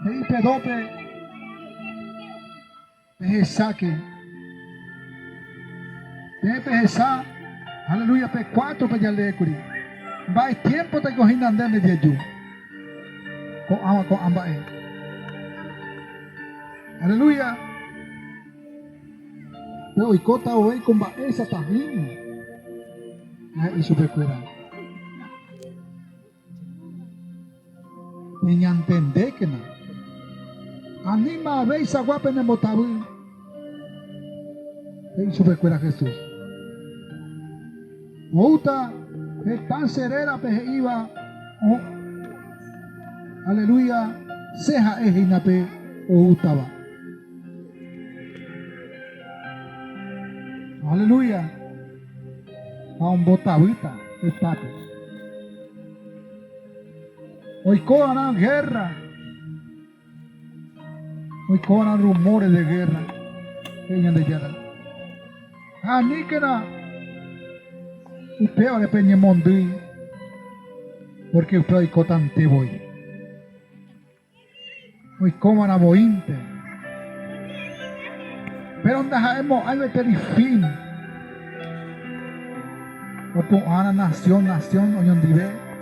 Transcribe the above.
Hei pedope. Pejesaque. Pejesa. Aleluya. Pe 4 pe yale kuri. Va es tiempo te cogina andando de yo. Con ama con ambae. Aleluya. Pero y cota hoy con va esa tajina. Y super cuida. Niña entende que no. Anima a ver esa guapa en el motabu. Y super cuida Jesús. Outa es tan serena peje iba. Aleluya. Seja es inape outaba. Aleluya. A un botavita estate. Hoy cobran guerra. Hoy cobran rumores de guerra. Peñan de guerra. Aníquena. Usted ahora peñe mondui. Porque usted hoy cotante voy. Hoy coman a bointe. Pero donde sabemos hay fin. O tu ana nación, oñondive.